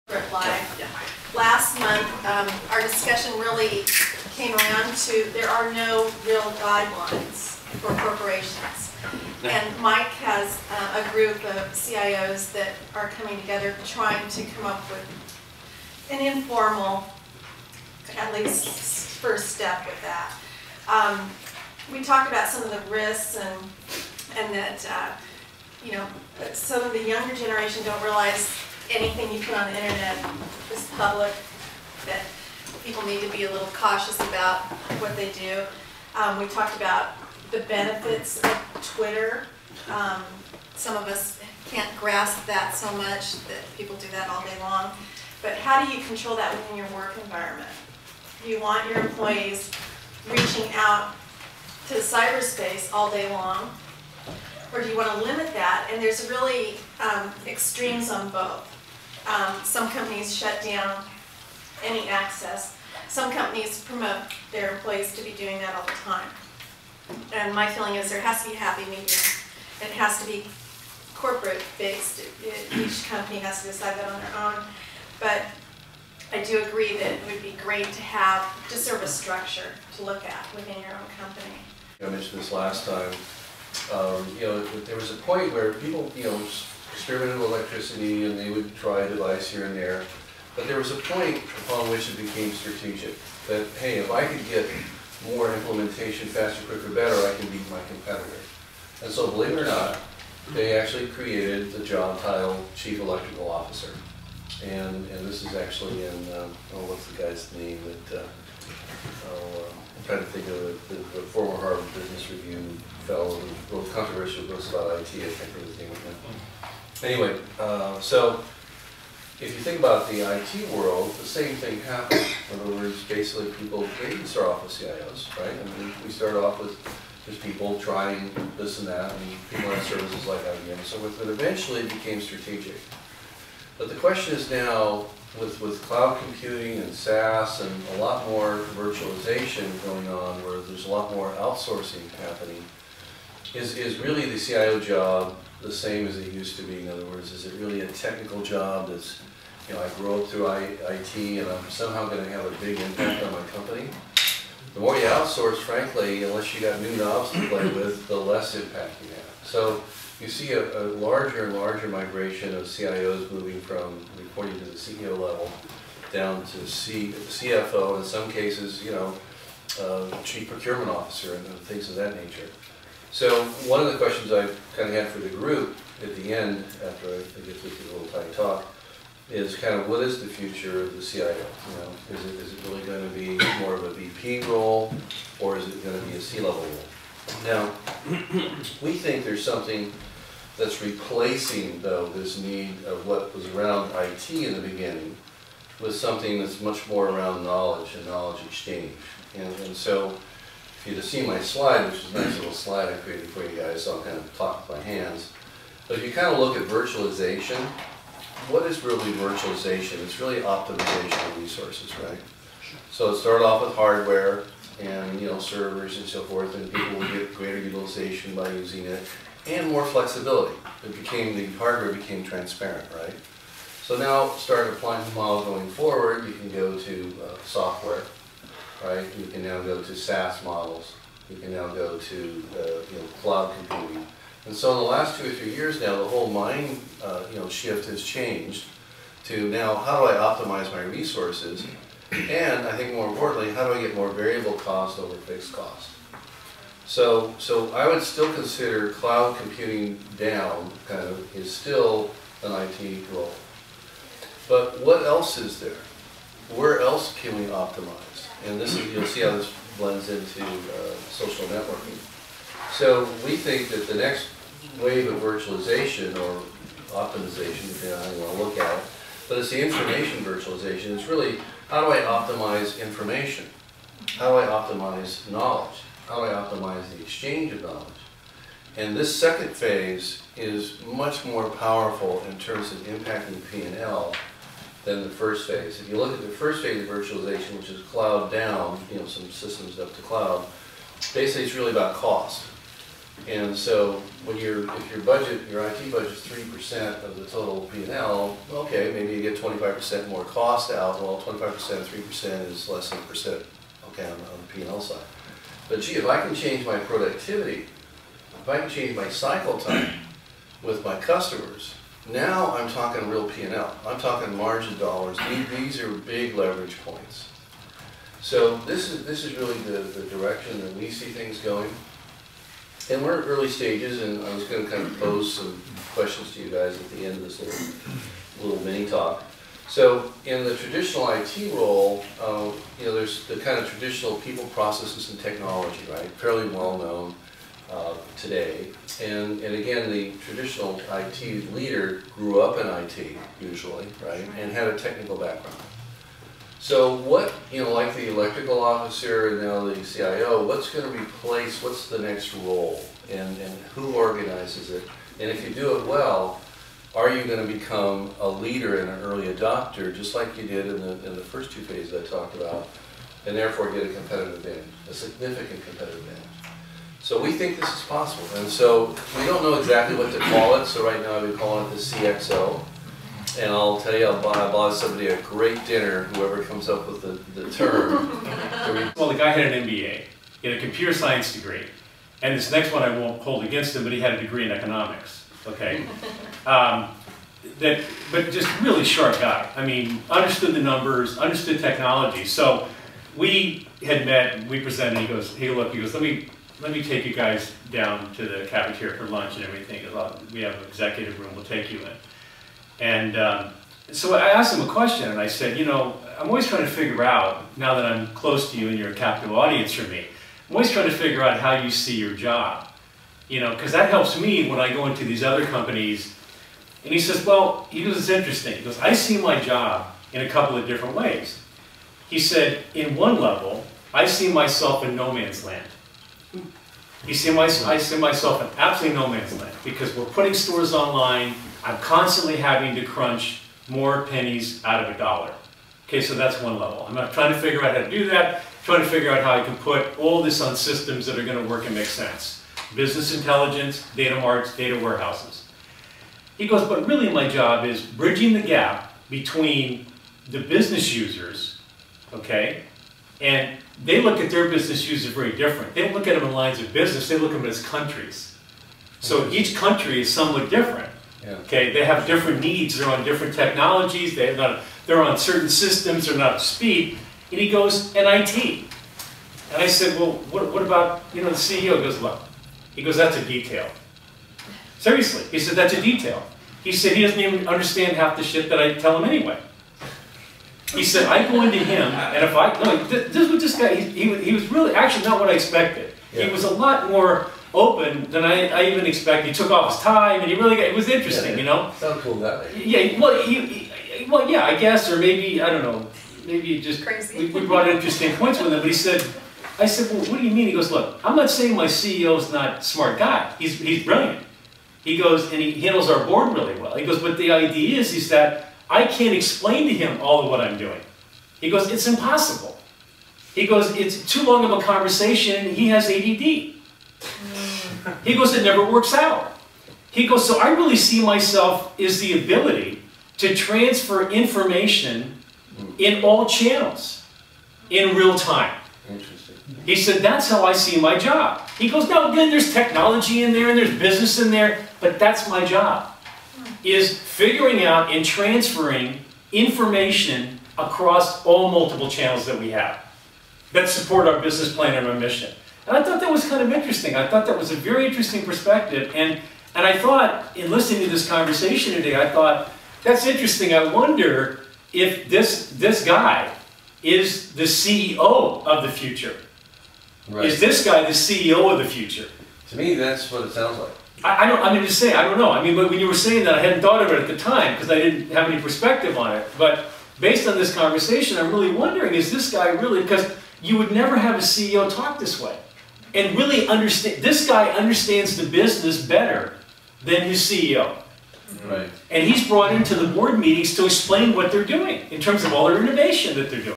Live. Last month, our discussion really came around to there are no real guidelines for corporations. And Mike has a group of CIOs that are coming together trying to come up with an informal, at least first step with that. We talked about some of the risks and that, you know, some of the younger generation don't realize anything you put on the internet is public, that people need to be a little cautious about what they do. We talked about the benefits of Twitter. Some of us can't grasp that so much that people do that all day long. But how do you control that within your work environment? Do you want your employees reaching out to cyberspace all day long? Or do you want to limit that? And there's really extremes on both. Some companies shut down any access. Some companies promote their employees to be doing that all the time. And my feeling is there has to be a happy medium. It has to be corporate based. Each company has to decide that on their own. But I do agree that it would be great to have just sort of a structure to look at within your own company. I mentioned this last time. You know, there was a point where people, you know, experimented with electricity and they would try a device here and there. But there was a point upon which it became strategic. That, hey, if I could get more implementation faster, quicker, better, I can beat my competitor. And so, believe it or not, they actually created the job title Chief Electrical Officer. And this is actually in, oh, what's the guy's name that, I'm trying to think of the former Harvard Business Review fellow who wrote controversial books about IT, I can't think of his name again. Anyway, so if you think about the IT world, the same thing happened. In other words, basically people, they didn't start off with CIOs, right? I mean, we started off with just people trying this and that, and people had services like IBM and so forth, but eventually it became strategic. But the question is now, with cloud computing and SaaS and a lot more virtualization going on, where there's a lot more outsourcing happening, is really the CIO job the same as it used to be? In other words, is it really a technical job that's, you know, I grew up through IT and I'm somehow going to have a big impact on my company? The more you outsource, frankly, unless you got new knobs to play with, the less impact you have. So you see a larger and larger migration of CIOs moving from reporting to the CEO level down to CFO, and in some cases, you know, Chief Procurement Officer and things of that nature. So one of the questions I kind of had for the group at the end, after I get through the little tiny talk, is kind of what is the future of the CIO? You know, is it really going to be more of a VP role, or is it going to be a C-level role? Now, we think there's something that's replacing, though, this need of what was around IT in the beginning with something that's much more around knowledge and knowledge exchange. And so, if you'd have seen my slide, which is a nice little slide I created for you guys, so I'll kind of talk with my hands. But if you kind of look at virtualization, what is really virtualization? It's really optimization of resources, right? So it started off with hardware and, you know, servers and so forth, and people would get greater utilization by using it, and more flexibility. The hardware became transparent, right? So now, start applying the model going forward, you can go to software, right? You can now go to SaaS models. You can now go to you know, cloud computing. And so in the last 2 or 3 years now, the whole mind you know, shift has changed to now, how do I optimize my resources? And I think more importantly, how do I get more variable cost over fixed cost? So I would still consider cloud computing down, kind of, is still an IT role. But what else is there? Where else can we optimize? And this is, you'll see how this blends into social networking. So we think that the next wave of virtualization or optimization, depending on how you want to look at it, but it's the information virtualization. It's really, how do I optimize information? How do I optimize knowledge? How do I optimize the exchange of knowledge? And this second phase is much more powerful in terms of impacting P&L than the first phase. If you look at the first phase of virtualization, which is cloud down, you know, some systems up to cloud, basically it's really about cost. And so when if your budget, your IT budget is 3% of the total P&L, okay, maybe you get 25% more cost out. Well, 25% of 3% is less than a percent, okay, on the P&L side. But gee, if I can change my productivity, if I can change my cycle time with my customers, now I'm talking real P&L. I'm talking margin dollars. These are big leverage points. So this is really the direction that we see things going. And we're at early stages, and I was going to kind of pose some questions to you guys at the end of this little mini talk. So in the traditional IT role, you know, there's the kind of traditional people, processes, and technology, right? Fairly well known today. And again, the traditional IT leader grew up in IT, usually, right? And had a technical background. So what, you know, like the electrical officer and now the CIO, what's going to replace, what's the next role, and who organizes it? And if you do it well, are you going to become a leader and an early adopter, just like you did in the first two phases I talked about, and therefore get a competitive advantage, a significant competitive advantage? So we think this is possible, and so we don't know exactly what to call it, so right now I've been calling it the CXO. And I'll tell you, I bought somebody a great dinner, whoever comes up with the term. Well, the guy had an MBA, he had a computer science degree, and this next one I won't hold against him, but he had a degree in economics, okay? But just really sharp guy. I mean, understood the numbers, understood technology. So we had met, and we presented, he goes, hey look, he goes, let me take you guys down to the cafeteria for lunch and everything. We have an executive room, we'll take you in. And so I asked him a question, and I said, you know, I'm always trying to figure out, now that I'm close to you and you're a captive audience for me, I'm always trying to figure out how you see your job. You know, because that helps me when I go into these other companies. And he says, well, he goes, it's interesting. He goes, I see my job in a couple of different ways. He said, in one level, I see myself in no man's land. I see myself in absolutely no man's land, because we're putting stores online. I'm constantly having to crunch more pennies out of a dollar. Okay, so that's one level. I'm not trying to figure out how to do that, trying to figure out how I can put all this on systems that are going to work and make sense. Business intelligence, data marts, data warehouses. He goes, but really my job is bridging the gap between the business users, okay, and they look at their business users very different. They don't look at them in lines of business, they look at them as countries. So each country is somewhat different. Yeah. Okay, they have different needs, they're on different technologies, they're on certain systems, they're not up to speed. And he goes, and IT. And I said, well, what about, you know, the CEO? He goes, look, he goes, that's a detail. Seriously, he said, that's a detail. He said, he doesn't even understand half the shit that I tell him anyway. He said, I go into him, and if I, no, this is what this guy, he was really, actually not what I expected. Yeah. He was a lot more open than I even expected. He took off his tie, and he really got, it was interesting, yeah, you know? Sounds cool that way. Yeah, well, yeah, I guess, or maybe, I don't know, maybe just, we brought interesting points with him, but he said, I said, well, what do you mean? He goes, look, I'm not saying my CEO's not a smart guy. He's brilliant. He goes, and he handles our board really well. He goes, but the idea is that I can't explain to him all of what I'm doing. He goes, it's impossible. He goes, it's too long of a conversation. He has ADD. He goes, it never works out. He goes, so I really see myself as the ability to transfer information in all channels in real time. Interesting. He said, that's how I see my job. He goes, no, again, there's technology in there and there's business in there, but that's my job, is figuring out and transferring information across all multiple channels that we have that support our business plan and our mission. And I thought that was kind of interesting. I thought that was a very interesting perspective. And I thought, in listening to this conversation today, I thought, that's interesting. I wonder if this guy is the CEO of the future. Right. Is this guy the CEO of the future? To me, that's what it sounds like. I mean, just say, I don't know. I mean, but when you were saying that, I hadn't thought of it at the time because I didn't have any perspective on it. But based on this conversation, I'm really wondering, is this guy really, because you would never have a CEO talk this way and really understand, this guy understands the business better than his CEO. Right. And he's brought into the board meetings to explain what they're doing in terms of all their innovation that they're doing.